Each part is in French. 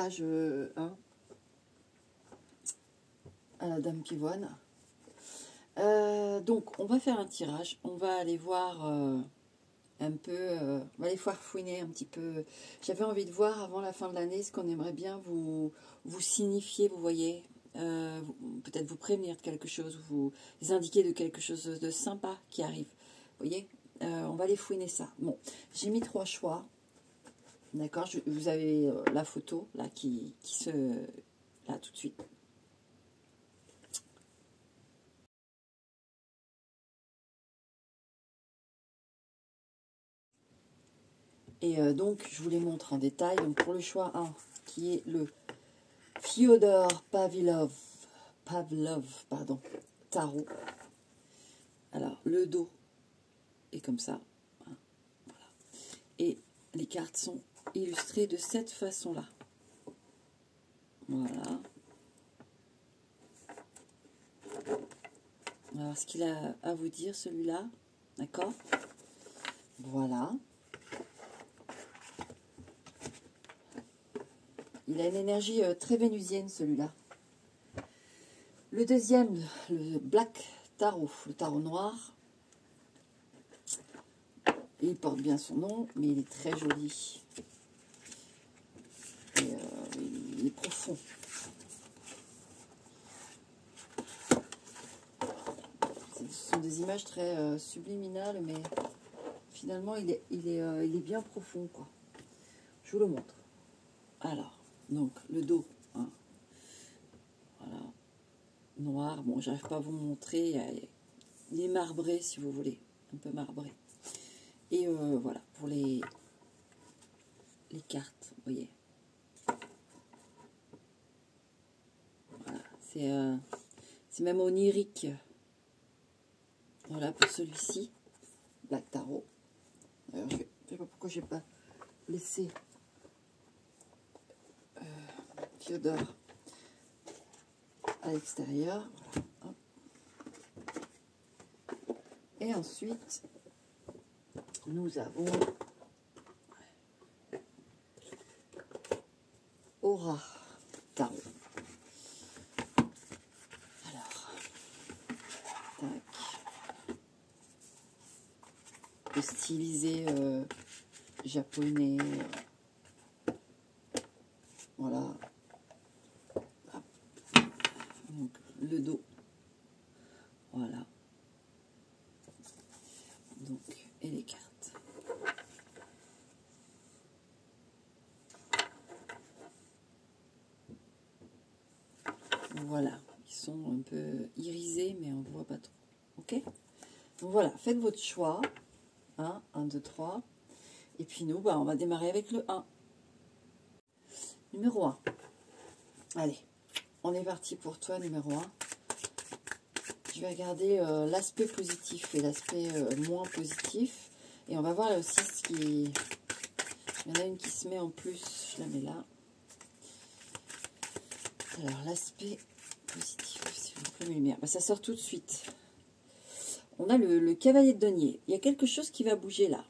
tirage à la Dame Pivoine. Donc, on va faire un tirage. On va aller voir un peu, on va aller fouiner un petit peu. J'avais envie de voir avant la fin de l'année ce qu'on aimerait bien vous signifier, vous voyez. Peut-être vous prévenir de quelque chose, vous indiquer de quelque chose de sympa qui arrive. Vous voyez, on va aller fouiner ça. Bon, j'ai mis 3 choix. D'accord, vous avez la photo là qui se... Là tout de suite. Et donc, je vous les montre en détail. Donc, pour le choix 1, qui est le Fyodor Pavlov, pardon, tarot. Alors, le dos est comme ça. Voilà. Et les cartes sont illustrées de cette façon-là. Voilà. On va voir ce qu'il a à vous dire, celui-là. D'accord? Voilà. Il a une énergie très vénusienne, celui-là. Le deuxième, le Black Tarot, le tarot noir. Il porte bien son nom, mais il est très joli. Et, il est profond. Ce sont des images très subliminales, mais finalement, il est bien profond, quoi. Je vous le montre. Alors, donc, le dos, hein. Voilà. Noir, bon, j'arrive pas à vous montrer. Il est marbré, si vous voulez. Un peu marbré. Et voilà, pour les cartes, vous voyez. Voilà, c'est même onirique. Voilà pour celui-ci, Black Tarot. Alors, je ne sais pas pourquoi j'ai pas laissé Fyodor à l'extérieur. Voilà. Et ensuite, nous avons Aura Tarot. Alors, tac. Le stylisé japonais. Voilà. Hop. Donc, le dos. Voilà. Donc, et les cartes. Voilà, ils sont un peu irisés, mais on ne voit pas trop. Ok? Donc voilà, faites votre choix. 1, 2, 3. Et puis nous, on va démarrer avec le 1. Numéro 1. Allez, on est parti pour toi, numéro 1. Je vais regarder l'aspect positif et l'aspect moins positif. Et on va voir aussi ce qui... Il y en a une qui se met en plus, je la mets là. Alors, l'aspect positif, si vous prenez lumière, ça sort tout de suite. On a le cavalier de denier. Il y a quelque chose qui va bouger là.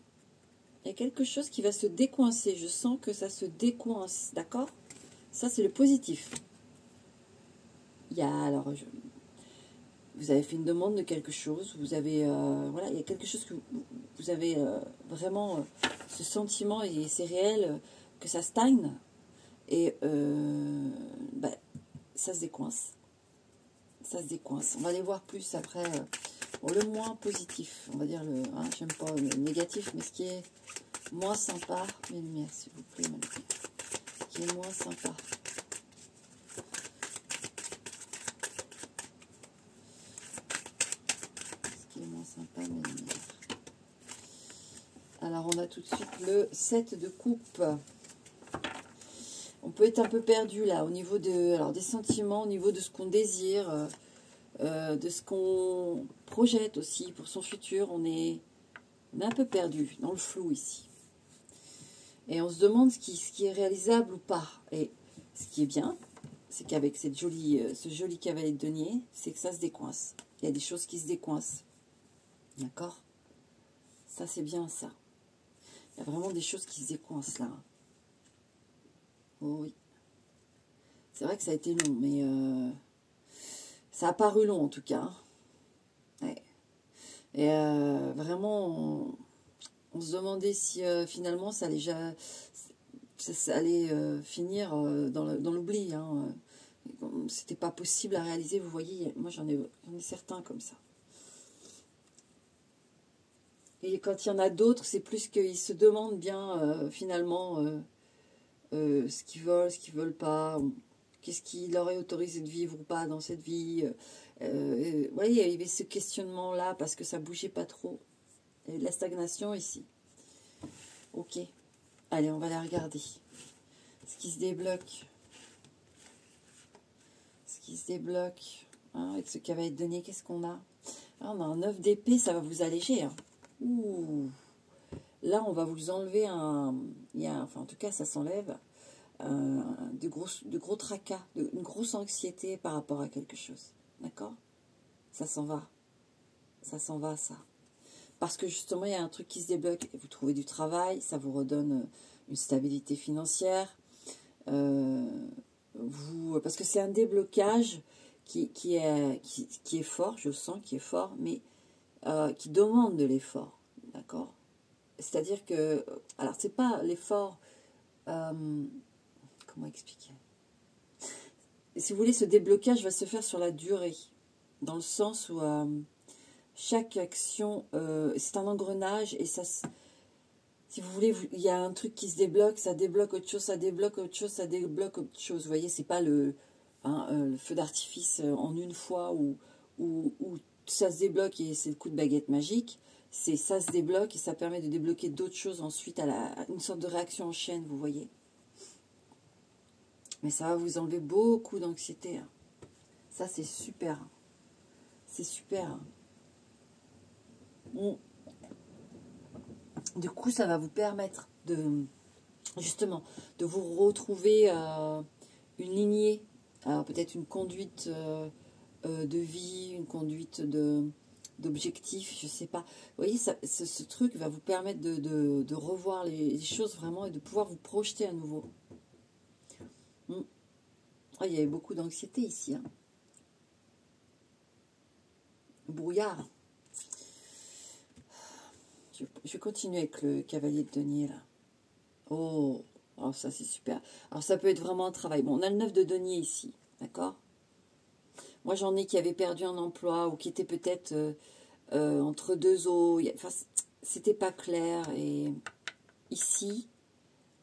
Il y a quelque chose qui va se décoincer. Je sens que ça se décoince, d'accord? Ça, c'est le positif. Il y a, alors, vous avez fait une demande de quelque chose. Vous avez, voilà, il y a quelque chose que vous avez vraiment ce sentiment, et c'est réel, que ça stagne. Et ça se décoince. Ça se décoince. On va aller voir plus après. Le moins positif, on va dire le... Hein, j'aime pas le négatif, mais ce qui est moins sympa... Mes lumières, s'il vous plaît, ce qui est moins sympa. Ce qui est moins sympa, mes lumières. Alors, on a tout de suite le 7 de coupe. On peut être un peu perdu, là, au niveau des sentiments, au niveau de ce qu'on désire... de ce qu'on projette aussi pour son futur, on est un peu perdu dans le flou ici. Et on se demande ce qui est réalisable ou pas. Et ce qui est bien, c'est qu'avec ce joli cavalier de denier, c'est que ça se décoince. Il y a des choses qui se décoincent. D'accord? Ça, c'est bien ça. Il y a vraiment des choses qui se décoincent là. Oh oui. C'est vrai que ça a été long, mais ça a paru long en tout cas. Ouais. Et vraiment, on se demandait si finalement ça allait, ça allait finir dans l'oubli. Hein. C'était pas possible à réaliser, vous voyez, moi j'en ai certains comme ça. Et quand il y en a d'autres, c'est plus qu'ils se demandent bien finalement ce qu'ils veulent pas, qu'est-ce qui leur est autorisé de vivre ou pas dans cette vie. Vous voyez, il y avait ce questionnement-là parce que ça bougeait pas trop. Il y avait de la stagnation ici. Ok, allez, on va la regarder. Ce qui se débloque. Ce qui se débloque. Hein, avec ce cavalier de denier, qu'est-ce qu'on a? Ah, on a un 9 d'épée, ça va vous alléger. Hein. Ouh. Là, on va vous enlever enfin, en tout cas, ça s'enlève de gros tracas, une grosse anxiété par rapport à quelque chose. D'accord? Ça s'en va. Ça s'en va, ça. Parce que justement, il y a un truc qui se débloque. Vous trouvez du travail, ça vous redonne une stabilité financière. Parce que c'est un déblocage qui est fort, je sens qu'il est fort, mais qui demande de l'effort. D'accord? C'est-à-dire que, alors c'est pas l'effort, comment expliquer? Si vous voulez, ce déblocage va se faire sur la durée, dans le sens où chaque action, c'est un engrenage, et ça, si vous voulez, il y a un truc qui se débloque, ça débloque autre chose, ça débloque autre chose, ça débloque autre chose. Vous voyez, c'est pas le feu d'artifice en une fois où ça se débloque et c'est le coup de baguette magique. C'est ça se débloque et ça permet de débloquer d'autres choses ensuite à une sorte de réaction en chaîne, vous voyez. Mais ça va vous enlever beaucoup d'anxiété. Hein. Ça, c'est super. C'est super. Du coup, ça va vous permettre de, justement, de vous retrouver une lignée, peut-être une conduite de vie, une conduite d'objectifs, je ne sais pas. Vous voyez, ce truc va vous permettre de revoir les choses vraiment et de pouvoir vous projeter à nouveau. Oh, il y avait beaucoup d'anxiété ici. Hein. Brouillard. Je vais continuer avec le cavalier de denier, là. Oh, ça c'est super. Alors ça peut être vraiment un travail. Bon, on a le 9 de denier ici, d'accord? Moi j'en ai qui avaient perdu un emploi ou qui étaient peut-être entre deux eaux. Enfin, c'était pas clair. Et ici,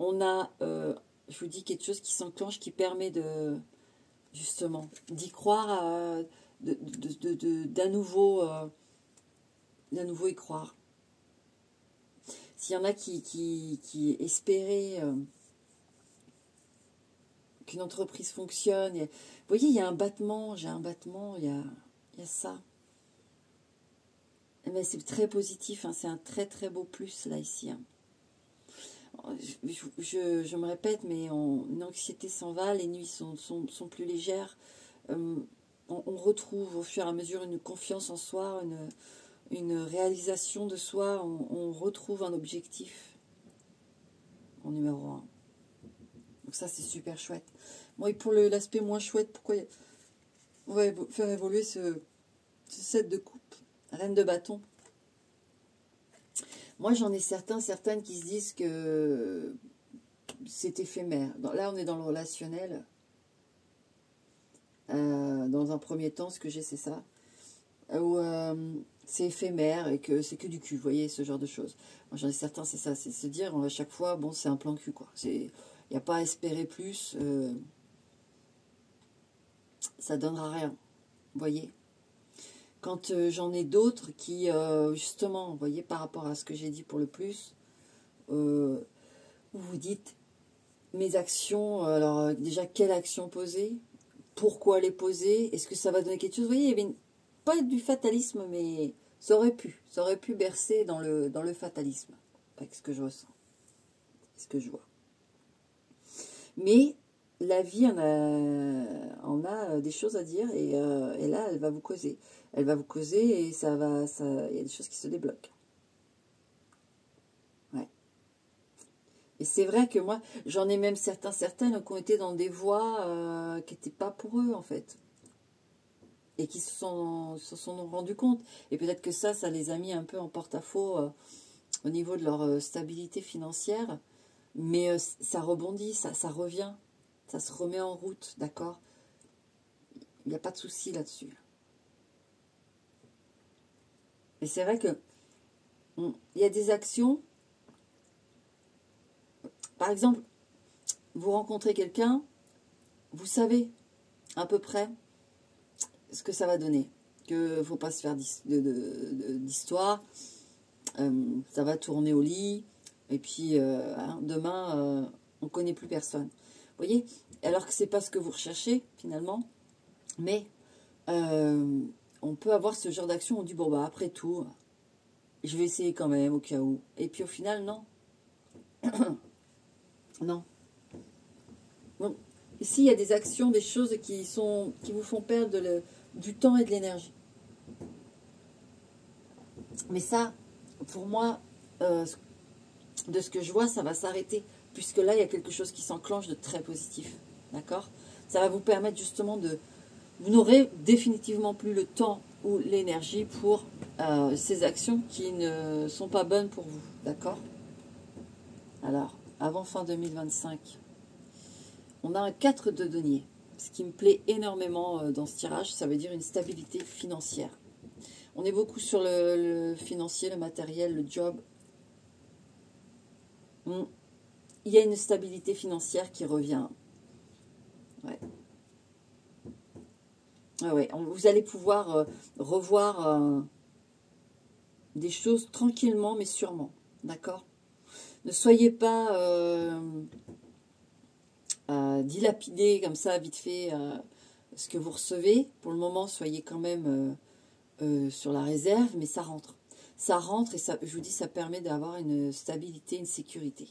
on a, je vous dis, quelque chose qui s'enclenche, qui permet de, justement, d'y croire, d'un nouveau y croire. S'il y en a qui espéraient qu'une entreprise fonctionne, vous voyez, il y a un battement, j'ai un battement, il y a ça. Mais c'est très positif, hein, c'est un très très beau plus là ici. Hein. Je me répète, mais une anxiété s'en va, les nuits sont plus légères. On retrouve au fur et à mesure une confiance en soi, une réalisation de soi, on retrouve un objectif en numéro 1. Donc ça, c'est super chouette. Bon, et pour l'aspect moins chouette, pourquoi on va faire évoluer ce set de coupe, reine de bâton. Moi, j'en ai certaines qui se disent que c'est éphémère. Là, on est dans le relationnel. Dans un premier temps, ce que j'ai, c'est ça. Où c'est éphémère et que c'est que du cul, vous voyez, ce genre de choses. Moi, j'en ai certains, c'est ça, c'est se dire à chaque fois, bon, c'est un plan cul, quoi. Il n'y a pas à espérer plus, ça donnera rien, vous voyez. Quand j'en ai d'autres qui, justement, vous voyez, par rapport à ce que j'ai dit pour le plus, vous vous dites, mes actions, alors déjà, quelle action poser? Pourquoi les poser? Est-ce que ça va donner quelque chose? Vous voyez, il y avait pas du fatalisme, mais ça aurait pu bercer dans le fatalisme, avec ce que je ressens, ce que je vois. Mais la vie en a des choses à dire et là, elle va vous causer. Elle va vous causer et il y a des choses qui se débloquent. Ouais. Et c'est vrai que moi, j'en ai même certaines qui ont été dans des voies qui n'étaient pas pour eux, en fait. Et qui se sont rendus compte. Et peut-être que ça les a mis un peu en porte-à-faux au niveau de leur stabilité financière. Mais ça rebondit, ça revient. Ça se remet en route, d'accord? Il n'y a pas de souci là-dessus. Et c'est vrai que il y a des actions. Par exemple, vous rencontrez quelqu'un, vous savez à peu près ce que ça va donner. Que ne faut pas se faire d'histoire. Ça va tourner au lit. Et puis, demain, on ne connaît plus personne. Vous voyez? Alors que ce n'est pas ce que vous recherchez, finalement. Mais on peut avoir ce genre d'action. On dit, bon, bah, après tout, je vais essayer quand même, au cas où. Et puis, au final, non. Non. Bon. Ici, il y a des actions, des choses qui vous font perdre du temps et de l'énergie. Mais ça, pour moi, de ce que je vois, ça va s'arrêter. Puisque là, il y a quelque chose qui s'enclenche de très positif. D'accord? Ça va vous permettre justement de... Vous n'aurez définitivement plus le temps ou l'énergie pour ces actions qui ne sont pas bonnes pour vous. D'accord? Alors, avant fin 2025, on a un 4 de denier. Ce qui me plaît énormément dans ce tirage, ça veut dire une stabilité financière. On est beaucoup sur le financier, le matériel, le job. Il y a une stabilité financière qui revient. Ouais. Ouais. Vous allez pouvoir revoir des choses tranquillement, mais sûrement. D'accord? Ne soyez pas dilapidés comme ça, vite fait, ce que vous recevez. Pour le moment, soyez quand même sur la réserve, mais ça rentre. Ça rentre et ça, je vous dis, ça permet d'avoir une stabilité, une sécurité.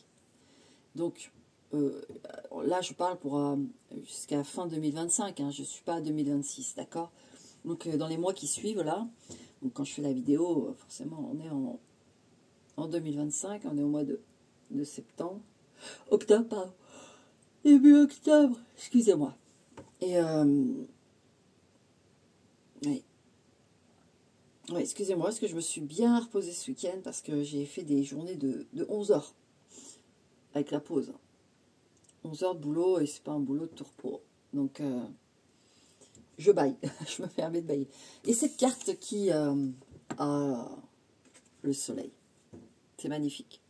Donc, là, je parle pour jusqu'à fin 2025, hein, je ne suis pas à 2026, d'accord? Donc, dans les mois qui suivent, là, donc quand je fais la vidéo, forcément, on est en 2025, on est au mois de septembre. Octobre, pardon. Début octobre, excusez-moi. Et, oui. Ouais, excusez-moi, parce que je me suis bien reposée ce week-end parce que j'ai fait des journées de 11 heures avec la pause. 11 heures de boulot et c'est pas un boulot de tourpeau. Donc, je baille. Je me permets de bailler. Et cette carte qui a le soleil. C'est magnifique.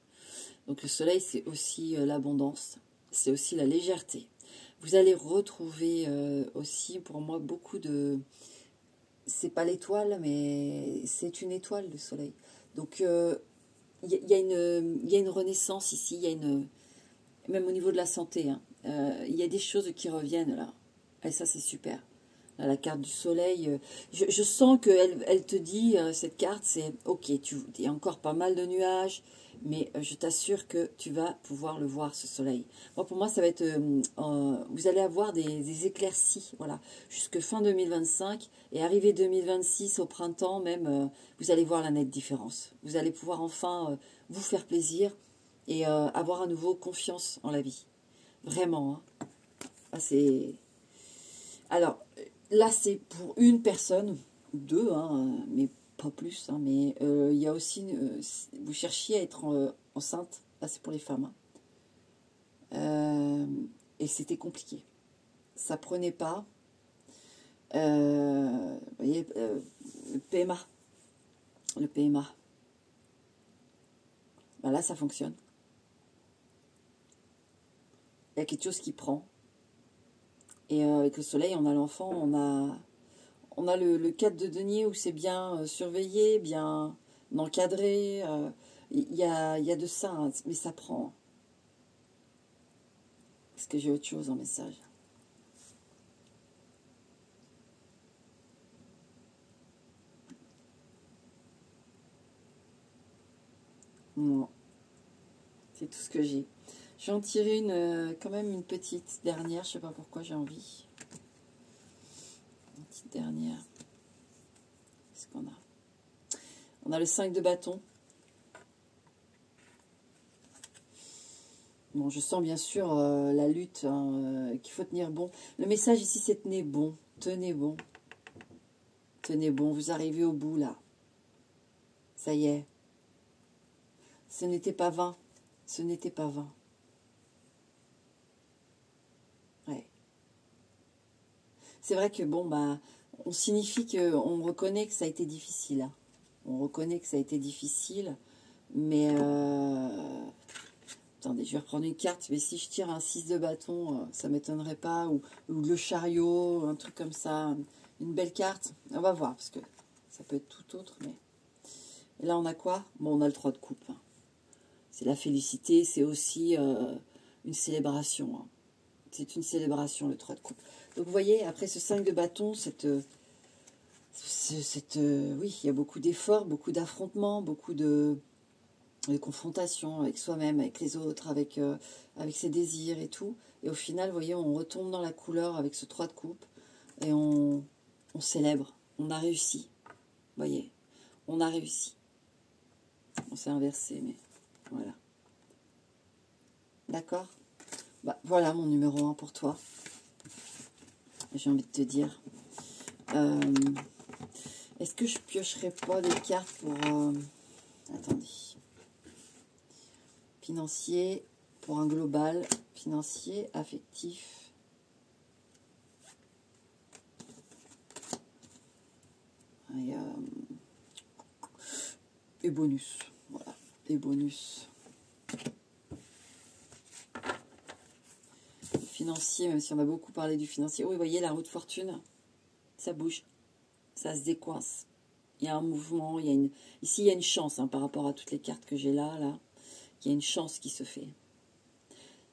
Donc, le soleil, c'est aussi l'abondance. C'est aussi la légèreté. Vous allez retrouver aussi, pour moi, beaucoup de... C'est pas l'étoile, mais c'est une étoile, le soleil. Donc, il y a une renaissance ici. Il y a une... Même au niveau de la santé, hein. Il y a des choses qui reviennent là. Et ça, c'est super. Là, la carte du soleil, je sens qu'elle te dit, cette carte, c'est ok, il y a encore pas mal de nuages, mais je t'assure que tu vas pouvoir le voir, ce soleil. Moi, pour moi, ça va être, vous allez avoir des éclaircies, voilà, jusque fin 2025, et arrivé 2026, au printemps même, vous allez voir la nette différence. Vous allez pouvoir enfin vous faire plaisir et avoir à nouveau confiance en la vie. Vraiment, hein. Ah, c'est... Alors, là, c'est pour une personne, deux, hein, mais pas plus. Hein, mais il y a aussi, vous cherchiez à être enceinte, là c'est pour les femmes. Hein. Et c'était compliqué. Ça prenait pas. Vous voyez, le PMA. Le PMA. Ben là, ça fonctionne. Il y a quelque chose qui prend. Et avec le soleil, on a l'enfant, on a le 4 de denier où c'est bien surveillé, bien encadré. Il y a de ça, hein, mais ça prend. Est-ce que j'ai autre chose en message? Non. C'est tout ce que j'ai. Je vais en tirer quand même une petite dernière. Je ne sais pas pourquoi j'ai envie. Une petite dernière. Qu'est-ce qu'on a? On a le 5 de bâton. Bon, je sens bien sûr la lutte, hein, qu'il faut tenir bon. Le message ici, c'est tenez bon. Tenez bon. Tenez bon, vous arrivez au bout, là. Ça y est. Ce n'était pas vain. Ce n'était pas vain. Ouais. C'est vrai que, bon, bah, on signifie qu'on reconnaît que ça a été difficile. Hein. On reconnaît que ça a été difficile. Mais, attendez, je vais reprendre une carte. Mais si je tire un 6 de bâton, ça ne m'étonnerait pas. Ou le chariot, un truc comme ça. Une belle carte. On va voir, parce que ça peut être tout autre. Mais... Et là, on a quoi? Bon, on a le 3 de coupe. Hein. C'est la félicité, c'est aussi une célébration. Hein. C'est une célébration, le 3 de coupe. Donc, vous voyez, après ce 5 de bâton, oui, il y a beaucoup d'efforts, beaucoup d'affrontements, beaucoup de confrontations avec soi-même, avec les autres, avec ses désirs et tout. Et au final, vous voyez, on retombe dans la couleur avec ce 3 de coupe et on célèbre. On a réussi. Vous voyez, on a réussi. On s'est inversé, mais voilà. D'accord? Bah, voilà mon numéro 1 pour toi. J'ai envie de te dire. Est-ce que je piocherai pas des cartes pour... attendez. Financier, pour un global. Financier, affectif. Et bonus. Voilà. Et bonus. Financier, même si on a beaucoup parlé du financier. Oui, vous voyez, la roue de fortune, ça bouge. Ça se décoince. Il y a un mouvement, ici il y a une chance, hein, par rapport à toutes les cartes que j'ai là. Il y a une chance qui se fait.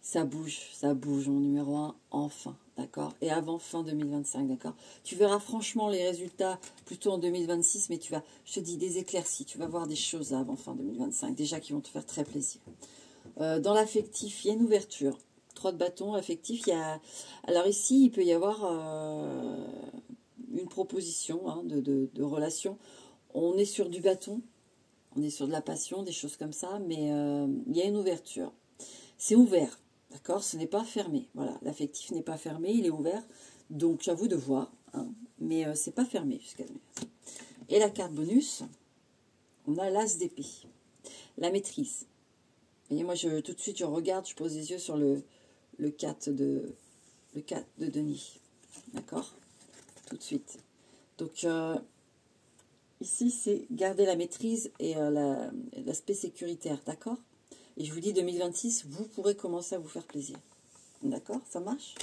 Ça bouge, mon numéro 1, enfin, d'accord? Et avant fin 2025, d'accord? Tu verras franchement les résultats plutôt en 2026, mais je te dis, des éclaircies, tu vas voir des choses là avant fin 2025, déjà qui vont te faire très plaisir. Dans l'affectif, il y a une ouverture. 3 de bâton, affectif, alors ici, il peut y avoir une proposition hein, de relation. On est sur du bâton, on est sur de la passion, des choses comme ça, mais il y a une ouverture. C'est ouvert, d'accord? Ce n'est pas fermé. Voilà, l'affectif n'est pas fermé, il est ouvert. Donc, j'avoue de voir, hein, mais c'est pas fermé jusqu'à demain. Et la carte bonus, on a l'as d'épée. La maîtrise. Vous voyez, moi, tout de suite, je regarde, je pose les yeux sur le 4 de denier. D'accord? Tout de suite. Donc, ici, c'est garder la maîtrise et l'aspect sécuritaire. D'accord? Et je vous dis, 2026, vous pourrez commencer à vous faire plaisir. D'accord? Ça marche?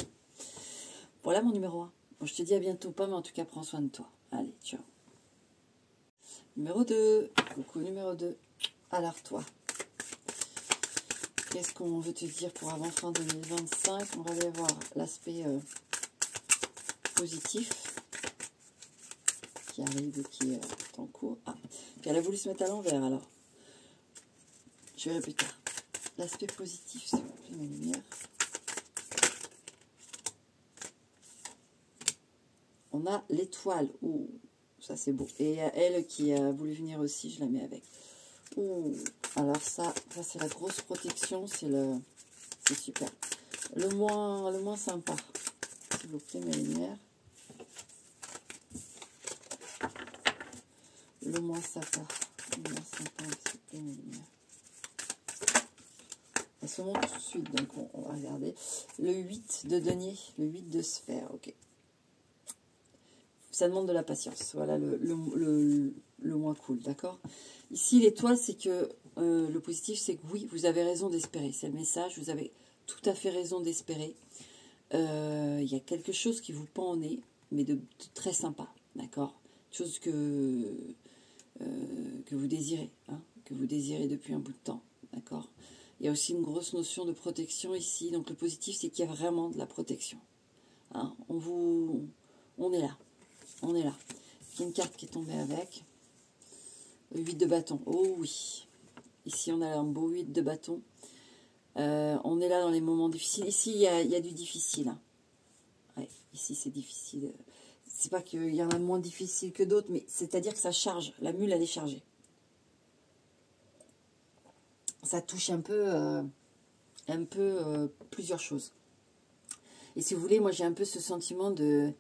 Voilà mon numéro 1. Bon, je te dis à bientôt, pas, mais en tout cas, prends soin de toi. Allez, ciao. Numéro 2. Coucou, numéro 2. Alors, toi. Qu'est-ce qu'on veut te dire pour avant fin 2025? On va aller voir l'aspect positif qui arrive, qui est en cours. Ah, puis elle a voulu se mettre à l'envers, alors. Je verrai plus tard. L'aspect positif, s'il vous plaît, ma lumière. On a l'étoile. Ouh, ça c'est beau. Et elle qui a voulu venir aussi, je la mets avec. Ouh, alors ça c'est la grosse protection, c'est super. Le moins sympa, s'il vous plaît, mes lumières. Le moins sympa. Le moins sympa, s'il vous plaît, mes lumières. Elle se monte tout de suite, donc on va regarder. Le 8 de denier, le 8 de sphère, ok. Ça demande de la patience, voilà le moins cool, d'accord? Ici, l'étoile, c'est que le positif, c'est que oui, vous avez raison d'espérer. C'est le message, vous avez tout à fait raison d'espérer. Il y a quelque chose qui vous pend au nez, mais de très sympa, d'accord? Chose que vous désirez, hein, que vous désirez depuis un bout de temps, d'accord? Il y a aussi une grosse notion de protection ici. Donc le positif, c'est qu'il y a vraiment de la protection. Hein, on est là. On est là. Il y a une carte qui est tombée avec. Le 8 de bâton. Oh oui. Ici, on a un beau 8 de bâton. On est là dans les moments difficiles. Ici, il y a du difficile. Hein. Ouais, ici, c'est difficile. C'est pas qu'il y en a moins difficile que d'autres, mais c'est-à-dire que ça charge. La mule, elle est chargée. Ça touche un peu un peu plusieurs choses. Et si vous voulez, moi j'ai un peu ce sentiment de...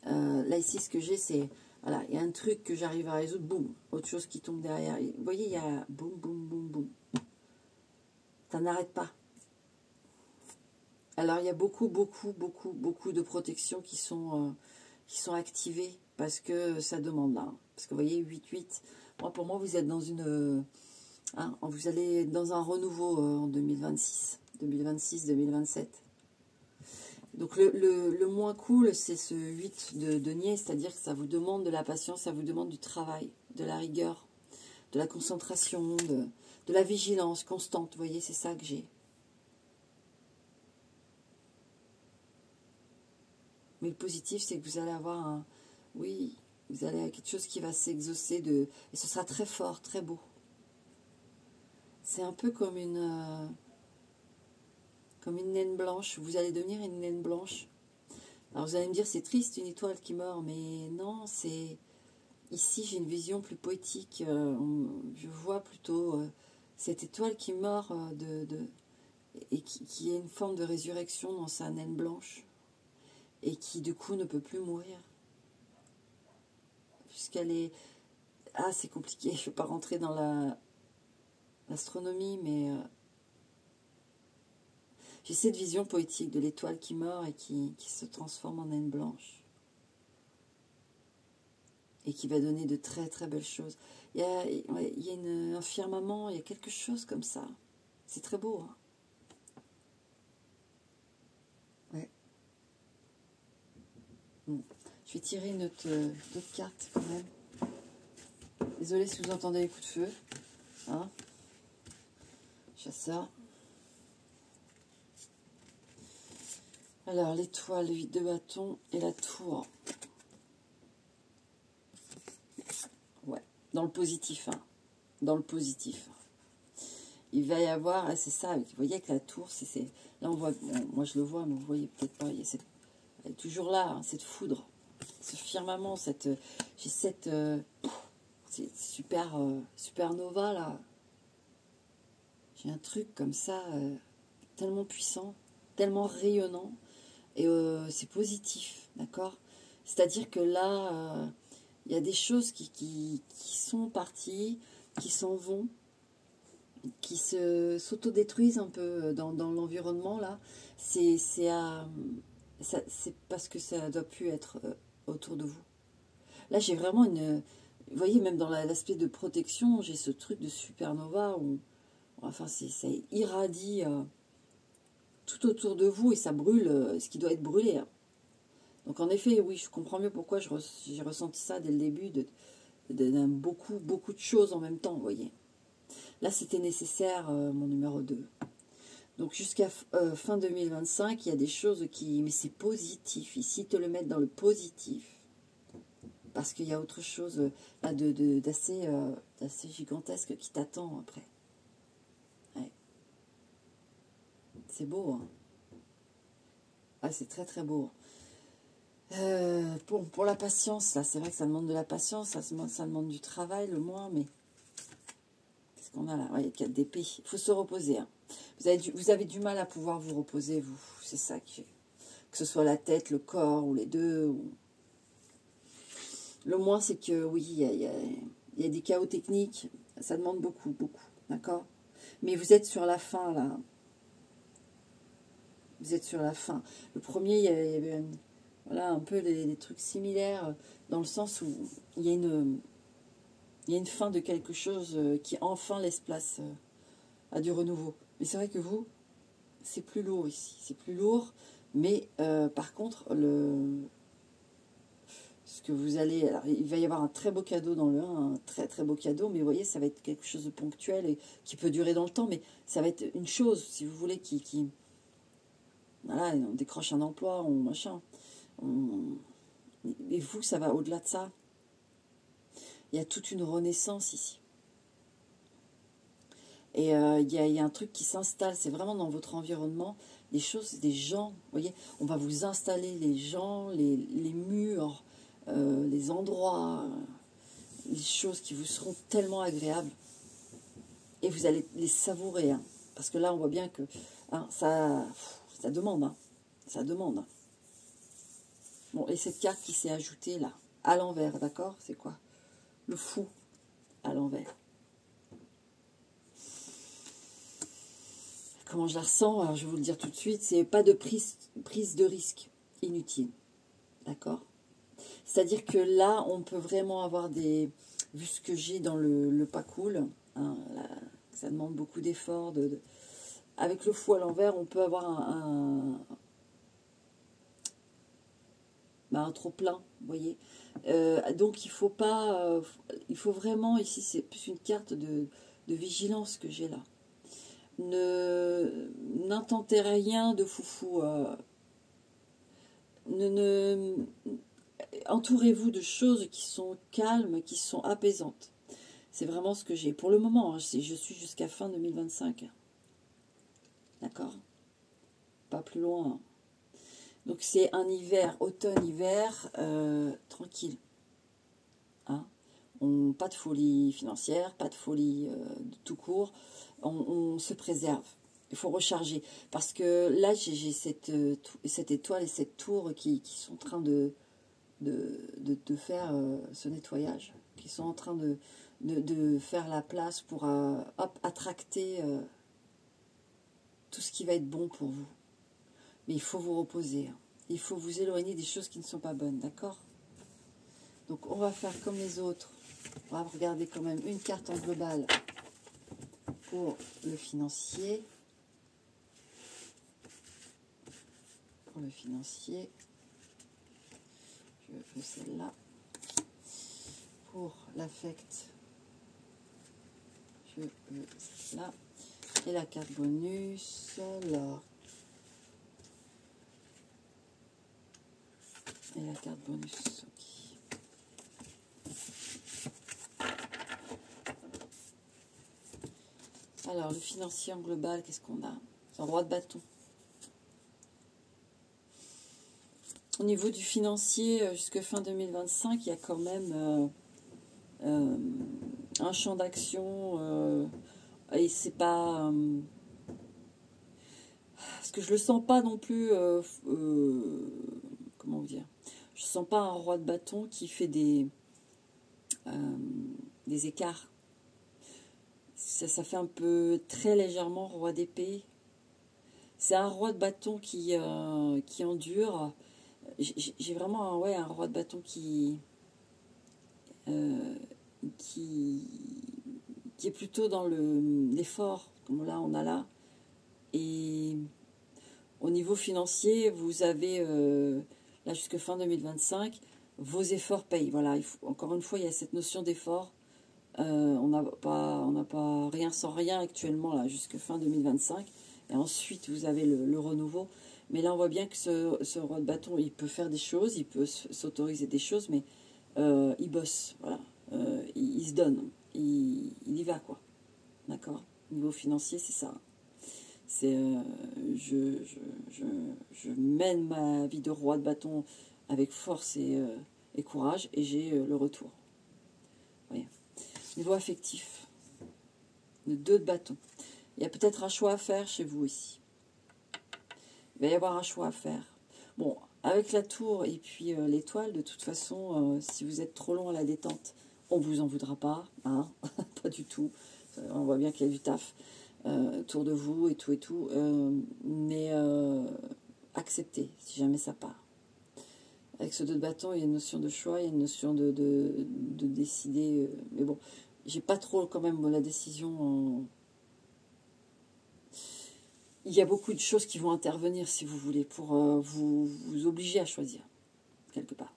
là ici, ce que j'ai, c'est... Voilà, il y a un truc que j'arrive à résoudre, boum, autre chose qui tombe derrière. Et vous voyez, il y a boum, boum, boum, boum. Ça n'arrête pas. Alors, il y a beaucoup, beaucoup, beaucoup, beaucoup de protections qui sont activées parce que ça demande là. Parce que vous voyez, 8-8, pour moi, vous êtes dans une... vous allez dans un renouveau en 2026, 2026-2027. Donc le moins cool, c'est ce 8 de denier, c'est-à-dire que ça vous demande de la patience, ça vous demande du travail, de la rigueur, de la concentration, de la vigilance constante. Vous voyez, c'est ça que j'ai. Mais le positif, c'est que vous allez avoir oui, vous allez avoir quelque chose qui va s'exaucer et ce sera très fort, très beau. C'est un peu comme une naine blanche. Vous allez devenir une naine blanche. Alors vous allez me dire, c'est triste, une étoile qui meurt, mais non, c'est... Ici, j'ai une vision plus poétique. Je vois plutôt cette étoile qui meurt et qui a une forme de résurrection dans sa naine blanche et qui, du coup, ne peut plus mourir. Puisqu'elle est... Ah, c'est compliqué, je ne vais pas rentrer dans l'astronomie, mais... j'ai cette vision poétique de l'étoile qui meurt et qui se transforme en naine blanche. Et qui va donner de très très belles choses. Il y a un firmament, il y a quelque chose comme ça. C'est très beau. Hein. Ouais. Bon. Je vais tirer une autre carte quand même. Désolée si vous entendez les coups de feu. Hein. Chasseur. Alors, l'étoile, le 8 de bâton et la tour. Ouais, dans le positif. Hein. Dans le positif. Il va y avoir, c'est ça, vous voyez avec la tour, là on voit, bon, moi je le vois, mais vous voyez peut-être pas, elle est toujours là, hein, cette foudre, ce firmament, j'ai cette supernova là, j'ai un truc comme ça, tellement puissant, tellement rayonnant, et c'est positif, d'accord? C'est-à-dire que là, il y a des choses qui sont parties, qui s'en vont, qui s'autodétruisent un peu dans l'environnement là, c'est parce que ça ne doit plus être autour de vous. Là j'ai vraiment vous voyez, même dans l'aspect de protection, j'ai ce truc de supernova où enfin ça irradie tout autour de vous et ça brûle ce qui doit être brûlé. Hein. Donc en effet, oui, je comprends mieux pourquoi j'ai ressenti ça dès le début, beaucoup de choses en même temps, vous voyez. Là, c'était nécessaire, mon numéro 2. Donc, jusqu'à fin 2025, il y a des choses qui... Mais c'est positif. Ici, te le mettre dans le positif. Parce qu'il y a autre chose là d'assez gigantesque qui t'attend après. Ouais. C'est beau, hein. Ah, c'est très, très beau. Pour la patience, là, c'est vrai que ça demande de la patience. Ça demande du travail, le moins, mais... Qu'est-ce qu'on a là? Ouais, 4 d'épée. Il faut se reposer, hein. Vous avez du mal à pouvoir vous reposer, vous. C'est ça que ce soit la tête, le corps, ou les deux. Le moins, c'est que, oui, il y a des chaos techniques. Ça demande beaucoup, beaucoup. D'accord? Mais vous êtes sur la fin, là. Vous êtes sur la fin. Le premier, il y avait voilà, un peu des trucs similaires, dans le sens où il y a une fin de quelque chose qui enfin laisse place à du renouveau. Mais c'est vrai que vous, c'est plus lourd ici. C'est plus lourd, mais par contre, ce que vous allez... Alors, il va y avoir un très beau cadeau dans le 1, un très très beau cadeau, mais vous voyez, ça va être quelque chose de ponctuel et qui peut durer dans le temps, mais ça va être une chose, si vous voulez, voilà, on décroche un emploi, on machin. Et vous, ça va au-delà de ça. Il y a toute une renaissance ici. Et il y a un truc qui s'installe, c'est vraiment dans votre environnement, des choses, des gens, vous voyez, on va vous installer les gens, les murs, les endroits, les choses qui vous seront tellement agréables. Et vous allez les savourer, hein, Parce que là, on voit bien que hein, ça demande. Hein, ça demande. Bon, et cette carte qui s'est ajoutée là, à l'envers, d'accord? C'est quoi? Le fou à l'envers. Comment je la ressens? Alors, je vais vous le dire tout de suite, c'est pas de prise de risque inutile. D'accord? C'est-à-dire que là, on peut vraiment avoir des... Vu ce que j'ai dans le pas cool, hein, là, ça demande beaucoup d'efforts. Avec le fou à l'envers, on peut avoir un trop plein, vous voyez. Donc, il faut pas... il faut vraiment, ici, c'est plus une carte de vigilance que j'ai là. N'intentez rien de foufou. Entourez-vous de choses qui sont calmes, qui sont apaisantes. C'est vraiment ce que j'ai. Pour le moment, hein, je suis jusqu'à fin 2025. D'accord? Pas plus loin. Hein. Donc c'est un hiver, automne-hiver, tranquille. Hein? Pas de folie financière, pas de folie de tout court. On se préserve. Il faut recharger. Parce que là, j'ai cette étoile et cette tour qui sont en train de faire ce nettoyage, qui sont en train de faire la place pour attracter tout ce qui va être bon pour vous. Mais il faut vous reposer. Hein. Il faut vous éloigner des choses qui ne sont pas bonnes, d'accord? Donc on va faire comme les autres. On va regarder quand même une carte en global pour le financier. Pour le financier. Je veux celle-là. Pour l'affect, je veux celle-là. Et la carte bonus, l'or. Et la carte bonus, ok. Alors, le financier en global, qu'est-ce qu'on a? C'est un roi de bâton. Au niveau du financier, jusque fin 2025, il y a quand même un champ d'action. Et c'est pas... parce que je le sens pas non plus... comment vous dire? Je sens pas un roi de bâton qui fait des écarts. Ça fait un peu très légèrement roi d'épée. C'est un roi de bâton qui endure. J'ai vraiment un roi de bâton qui est plutôt dans l'effort, comme là on a là. Et au niveau financier, vous avez là jusque fin 2025, vos efforts payent. Voilà, encore une fois, il y a cette notion d'effort. On n'a pas rien sans rien actuellement là jusque fin 2025. Et ensuite, vous avez le renouveau. Mais là, on voit bien que ce roi de bâton, il peut faire des choses, il peut s'autoriser des choses, mais il bosse, voilà. Il se donne, il y va, quoi. D'accord? Niveau financier, c'est ça. C'est je mène ma vie de roi de bâton avec force et courage, et j'ai le retour. Voyez. Niveau affectif, le 2 de bâton. Il y a peut-être un choix à faire chez vous ici. Il va y avoir un choix à faire. Bon, avec la tour et puis l'étoile, de toute façon, si vous êtes trop long à la détente, on ne vous en voudra pas. Hein pas du tout. On voit bien qu'il y a du taf autour de vous et tout. Mais acceptez si jamais ça part. Avec ce 2 de bâton, il y a une notion de choix, il y a une notion de décider. Mais bon, j'ai pas trop quand même la décision. Il y a beaucoup de choses qui vont intervenir, si vous voulez, pour vous obliger à choisir, quelque part.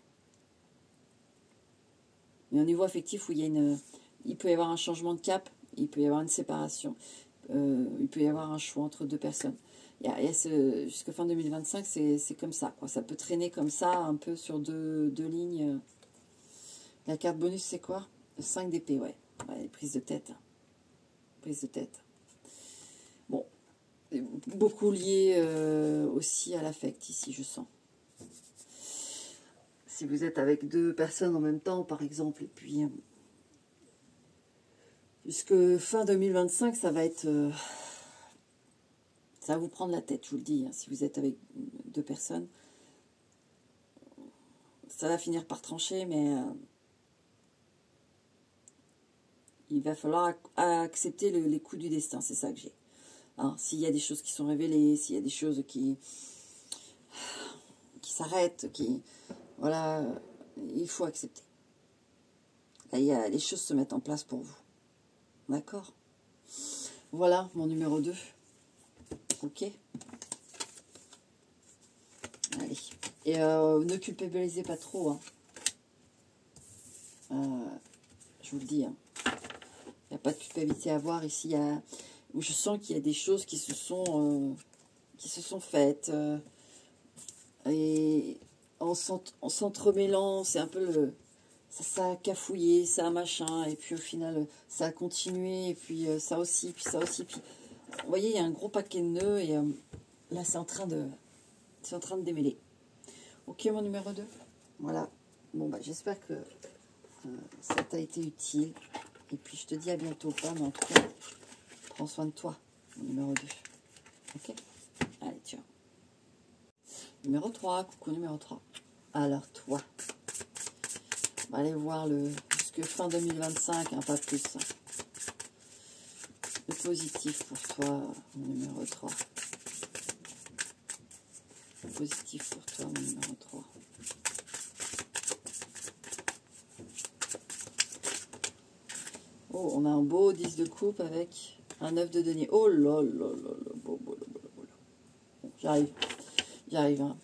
Mais au niveau affectif, où il peut y avoir un changement de cap, il peut y avoir une séparation, il peut y avoir un choix entre deux personnes. Jusqu'à fin 2025, c'est comme ça, quoi. Ça peut traîner comme ça, un peu sur deux lignes. La carte bonus, c'est quoi? 5 d'épée, ouais. Prise de tête. Prise de tête. Bon. Beaucoup lié aussi à l'affect, ici, je sens. Si vous êtes avec 2 personnes en même temps, par exemple, et puis jusque fin 2025, ça va être Ça va vous prendre la tête, je vous le dis, hein, si vous êtes avec deux personnes. Ça va finir par trancher, mais il va falloir accepter les coups du destin, c'est ça que j'ai. Hein, s'il y a des choses qui sont révélées, s'il y a des choses qui s'arrêtent, voilà, il faut accepter. Là, les choses se mettent en place pour vous. D'accord? Voilà mon numéro 2. Ok? Allez. Et ne culpabilisez pas trop. Hein. Je vous le dis. Hein. Il n'y a pas de culpabilité à avoir ici. Où je sens qu'il y a des choses qui se sont faites. Et en s'entremêlant, c'est un peu ça a cafouillé, ça a machin. Et puis au final, ça a continué. Et puis ça aussi, puis ça aussi. Puis, vous voyez, il y a un gros paquet de nœuds. Et là, c'est en train de démêler. Ok, mon numéro 2. Voilà. Bon, bah, j'espère que ça t'a été utile. Et puis, je te dis à bientôt. Pas, mais en tout cas, prends soin de toi, mon numéro 2. Ok? Allez, ciao. Numéro 3. Coucou, numéro 3. Alors, toi. On va aller voir jusque fin 2025, hein, pas plus. Hein. Le positif pour toi, mon numéro 3. Le positif pour toi, mon numéro 3. Oh, on a un beau 10 de coupe avec un 9 de denier. Oh là là là là, beau. Bon, j'arrive. Hein.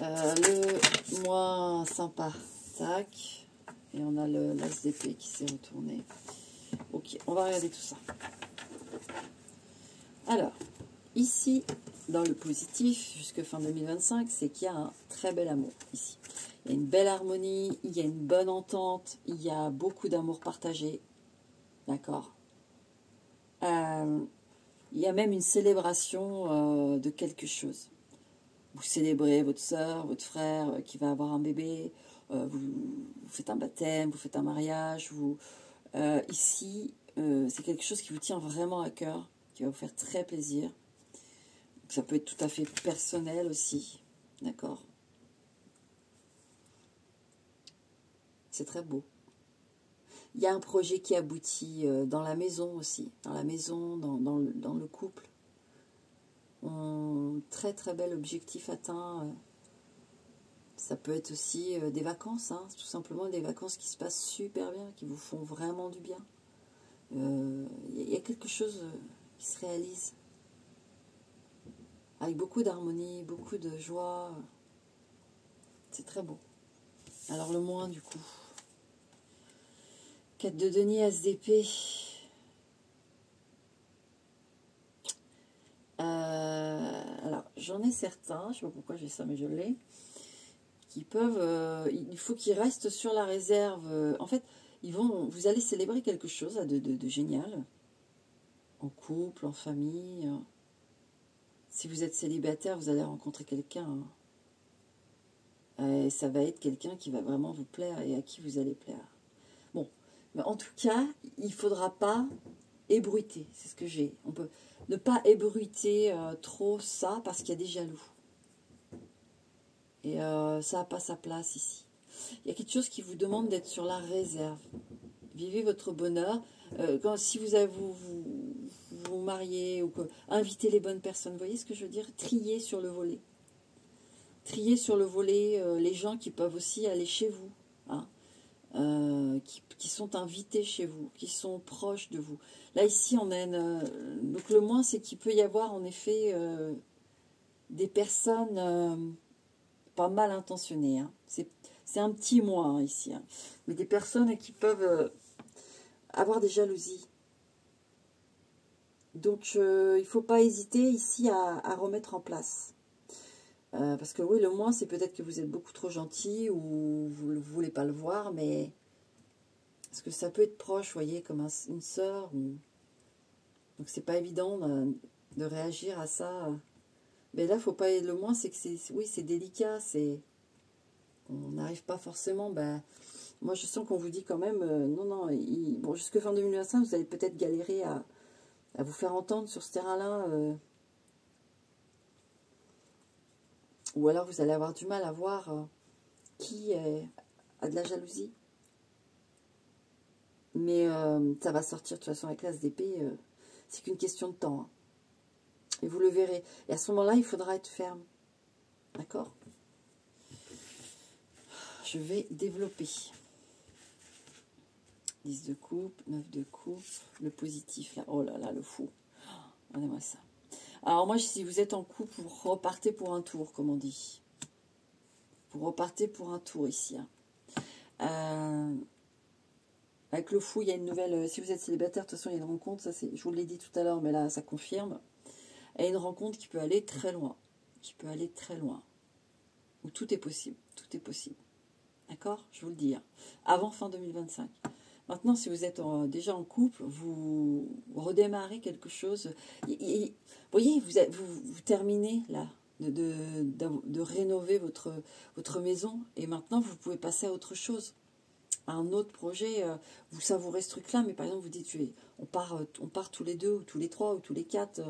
Le moins sympa, tac. Et on a l'as d'épée qui s'est retourné. Ok, on va regarder tout ça. Alors, ici, dans le positif, jusque fin 2025, c'est qu'il y a un très bel amour ici. Il y a une belle harmonie, il y a une bonne entente, il y a beaucoup d'amour partagé. D'accord. Il y a même une célébration de quelque chose. Vous célébrez votre soeur, votre frère qui va avoir un bébé, vous faites un baptême, vous faites un mariage. Ici, c'est quelque chose qui vous tient vraiment à cœur, qui va vous faire très plaisir. Ça peut être tout à fait personnel aussi. D'accord. C'est très beau. Il y a un projet qui aboutit dans la maison aussi, dans la maison, dans le couple. Très très bel objectif atteint. Ça peut être aussi des vacances, hein, tout simplement des vacances qui se passent super bien, qui vous font vraiment du bien. Il y a quelque chose qui se réalise. Avec beaucoup d'harmonie, beaucoup de joie. C'est très beau. Alors le moins du coup. 4 de denier, as d'épée. Alors, j'en ai certains, je ne sais pas pourquoi j'ai ça, mais je l'ai, qui peuvent, il faut qu'ils restent sur la réserve. En fait, vous allez célébrer quelque chose de génial, en couple, en famille. Si vous êtes célibataire, vous allez rencontrer quelqu'un. Et ça va être quelqu'un qui va vraiment vous plaire et à qui vous allez plaire. Bon, mais en tout cas, il ne faudra pas ébruiter, c'est ce que j'ai. On peut ne pas ébruiter trop ça parce qu'il y a des jaloux. Et ça n'a pas sa place ici. Il y a quelque chose qui vous demande d'être sur la réserve. Vivez votre bonheur. Si vous vous mariez ou que invitez les bonnes personnes, vous voyez ce que je veux dire? Triez sur le volet. Triez sur le volet les gens qui peuvent aussi aller chez vous. Hein. Qui sont invités chez vous, qui sont proches de vous. Là, ici, on a donc le moins, c'est qu'il peut y avoir, en effet, des personnes pas mal intentionnées. Hein. C'est un petit moins, hein, ici. Hein. Mais des personnes qui peuvent avoir des jalousies. Donc, il ne faut pas hésiter, ici, à remettre en place. Parce que oui, le moins, c'est peut-être que vous êtes beaucoup trop gentil ou vous ne voulez pas le voir, mais... Parce que ça peut être proche, vous voyez, comme une sœur. Donc, c'est pas évident de réagir à ça. Mais là, faut pas... Le moins, c'est que c'est délicat. On n'arrive pas forcément... moi, je sens qu'on vous dit quand même... non, bon, jusque fin 2025, vous allez peut-être galérer à vous faire entendre sur ce terrain-là. Ou alors vous allez avoir du mal à voir qui a de la jalousie. Mais ça va sortir de toute façon avec l'as d'épée. C'est qu'une question de temps. Hein. Et vous le verrez. Et à ce moment-là, il faudra être ferme. D'accord? Je vais développer. 10 de coupe, 9 de coupe, le positif là. Oh là là, le fou. Regardez-moi ça. Alors moi, si vous êtes en couple, vous repartez pour un tour, comme on dit. Vous repartez pour un tour ici. Hein. Avec le fou, il y a une nouvelle... Si vous êtes célibataire, de toute façon, il y a une rencontre. Ça, je vous l'ai dit tout à l'heure, mais là, ça confirme. Il y a une rencontre qui peut aller très loin. Qui peut aller très loin. Où tout est possible. Tout est possible. D'accord? Je vous le dis. Hein. Avant fin 2025. Maintenant, si vous êtes déjà en couple, vous redémarrez quelque chose. Vous voyez, vous terminez là de rénover votre maison. Et maintenant, vous pouvez passer à autre chose. À un autre projet. Vous savourez ce truc-là, mais par exemple, vous dites, on part tous les deux, ou tous les trois, ou tous les quatre.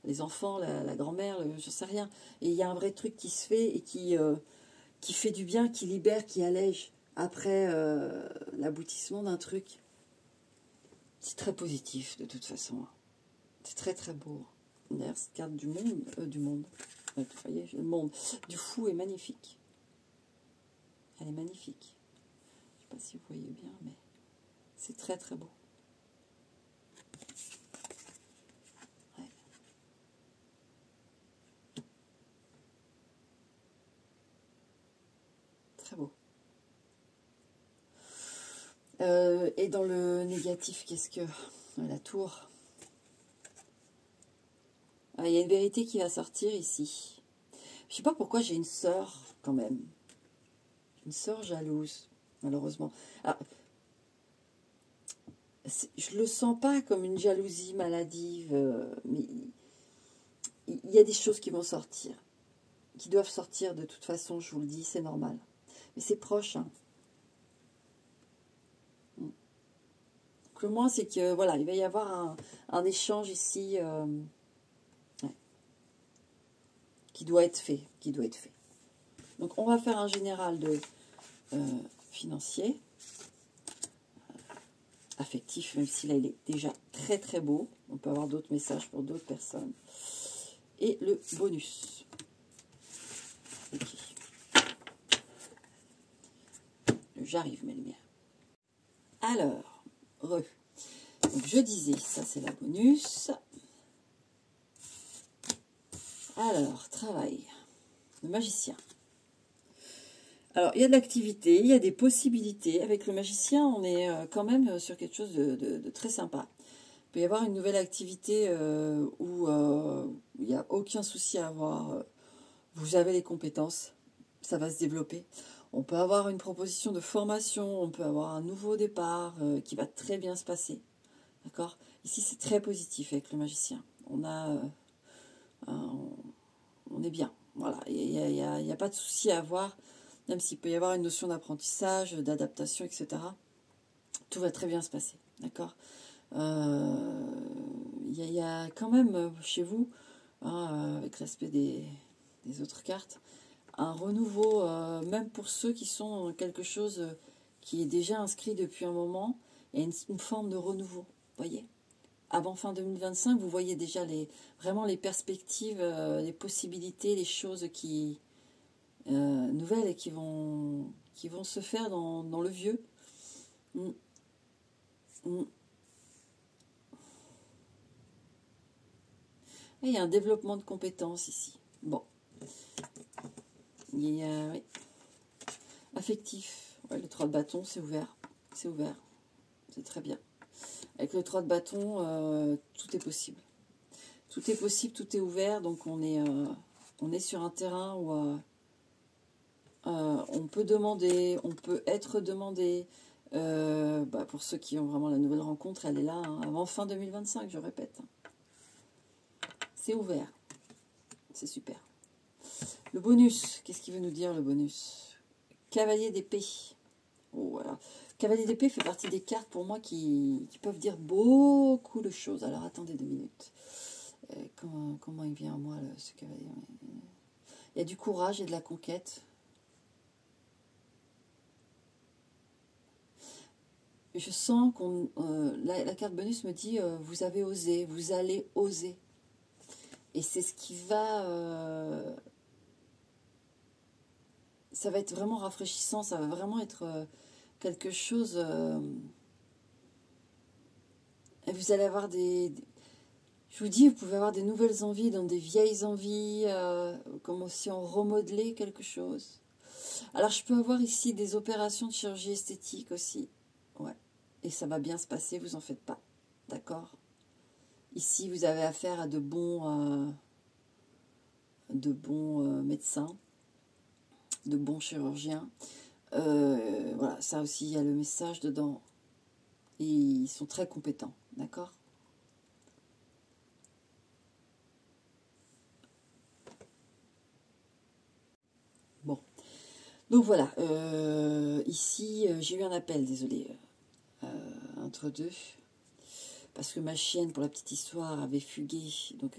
Les enfants, la grand-mère, je sais rien. Et il y a un vrai truc qui se fait et qui fait du bien, qui libère, qui allège. Après l'aboutissement d'un truc, c'est très positif de toute façon. C'est très très beau. D'ailleurs, cette carte du monde, vous voyez, le monde du fou est magnifique. Elle est magnifique. Je ne sais pas si vous voyez bien, mais c'est très très beau. Ouais. Très beau. Et dans le négatif, qu'est-ce que... La tour. Il y a une vérité qui va sortir ici. Je ne sais pas pourquoi j'ai une sœur, quand même. Une sœur jalouse, malheureusement. Alors, je ne le sens pas comme une jalousie maladive, mais il y a des choses qui vont sortir. Qui doivent sortir de toute façon, je vous le dis, c'est normal. Mais c'est proche, hein. Donc, le moins, c'est que, voilà, il va y avoir un échange ici qui doit être fait, Donc, on va faire un général de financier, affectif, même si là, il est déjà très, très beau. On peut avoir d'autres messages pour d'autres personnes. Et le bonus. Okay. J'arrive, mes lumières. Alors, donc je disais, ça c'est la bonus. Alors, travail. Le magicien. Alors, il y a de l'activité, il y a des possibilités. Avec le magicien, on est quand même sur quelque chose de très sympa. Il peut y avoir une nouvelle activité où il n'y a aucun souci à avoir. Vous avez les compétences, ça va se développer. On peut avoir une proposition de formation, on peut avoir un nouveau départ qui va très bien se passer. D'accord? Ici, c'est très positif avec le magicien. On est bien. Voilà, il n'y a pas de souci à avoir, même s'il peut y avoir une notion d'apprentissage, d'adaptation, etc. Tout va très bien se passer. D'accord? Il y a quand même chez vous, hein, avec l'aspect des autres cartes, un renouveau, même pour ceux qui sont dans quelque chose qui est déjà inscrit depuis un moment, il y a une forme de renouveau, voyez. Avant fin 2025, vous voyez déjà vraiment les perspectives, les possibilités, les choses nouvelles et qui vont se faire dans le vieux. Mm. Mm. Et il y a un développement de compétences ici. Bon. Il y a, oui. Affectif. Ouais, le 3 de bâton, c'est ouvert. C'est ouvert. C'est très bien. Avec le 3 de bâton, tout est possible. Tout est possible, tout est ouvert. Donc on est sur un terrain où on peut demander, on peut être demandé. Pour ceux qui ont vraiment la nouvelle rencontre, elle est là, hein, avant fin 2025, je répète. C'est ouvert. C'est super. Le bonus, qu'est-ce qu'il veut nous dire le bonus? Cavalier d'épée. Oh, voilà. Cavalier d'épée fait partie des cartes pour moi qui peuvent dire beaucoup de choses. Alors attendez 2 minutes. Comment il vient à moi ce cavalier? Il y a du courage et de la conquête. Je sens qu'on... la carte bonus me dit, vous avez osé, vous allez oser. Et c'est ce qui va... ça va être vraiment rafraîchissant, ça va vraiment être quelque chose... et vous allez avoir des... Je vous dis, vous pouvez avoir des nouvelles envies, dans des vieilles envies, comme si on remodelait quelque chose. Alors, je peux avoir ici des opérations de chirurgie esthétique aussi. Ouais. Et ça va bien se passer, vous en faites pas. D'accord? Ici, vous avez affaire à de bons médecins, de bons chirurgiens. Voilà, ça aussi, il y a le message dedans. Et ils sont très compétents. D'accord? Bon. Donc voilà, ici, j'ai eu un appel, désolé, entre deux. Parce que ma chienne, pour la petite histoire, avait fugué. Donc,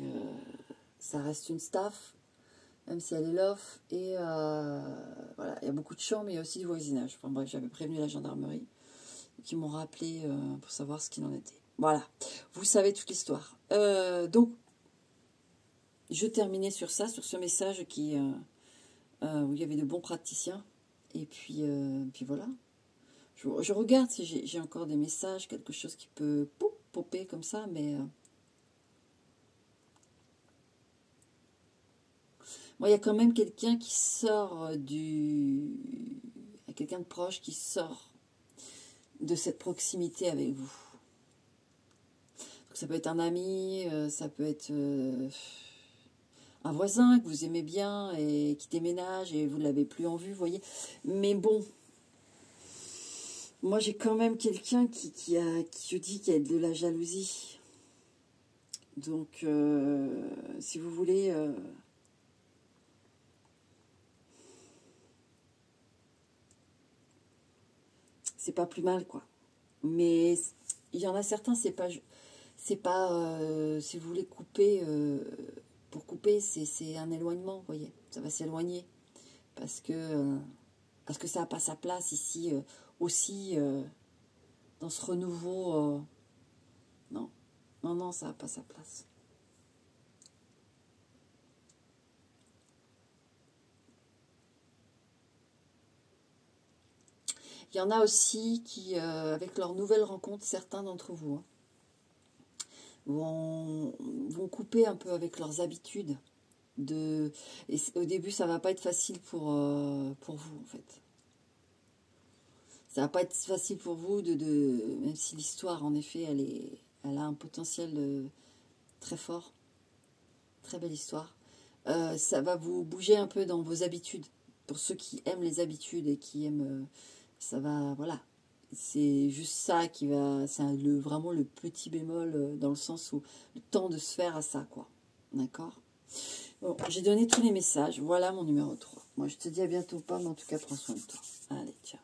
ça reste une staff, même si elle est l'off. Et voilà, il y a beaucoup de chants, mais il y a aussi du voisinage. Enfin bref, j'avais prévenu la gendarmerie, qui m'ont rappelé pour savoir ce qu'il en était. Voilà, vous savez toute l'histoire. Donc, je terminais sur ça, sur ce message qui, où il y avait de bons praticiens. Et puis voilà. Je regarde si j'ai encore des messages, quelque chose qui peut popper comme ça, mais... Moi, il y a quand même quelqu'un qui sort quelqu'un de proche qui sort de cette proximité avec vous. Donc, ça peut être un ami, ça peut être un voisin que vous aimez bien et qui déménage et vous ne l'avez plus en vue, vous voyez. Mais bon... Moi, j'ai quand même quelqu'un qui je dis qu'il y a de la jalousie. Donc, si vous voulez... c'est pas plus mal, quoi. Mais il y en a certains, c'est pas... si vous voulez couper... pour couper, c'est un éloignement, vous voyez. Ça va s'éloigner. Parce que ça n'a pas sa place ici... aussi dans ce renouveau, non, ça n'a pas sa place. Il y en a aussi qui, avec leur nouvelle rencontre, certains d'entre vous, hein, vont couper un peu avec leurs habitudes. Et au début, ça ne va pas être facile pour vous, en fait. Ça va pas être facile pour vous, même si l'histoire, en effet, elle a un potentiel très fort. Très belle histoire. Ça va vous bouger un peu dans vos habitudes. Pour ceux qui aiment les habitudes et qui aiment... ça va... Voilà. C'est juste ça qui va... C'est vraiment le petit bémol dans le sens où le temps de se faire à ça, quoi. D'accord? Bon, j'ai donné tous les messages. Voilà mon numéro 3. Moi, je te dis à bientôt pas, mais en tout cas, prends soin de toi. Allez, ciao.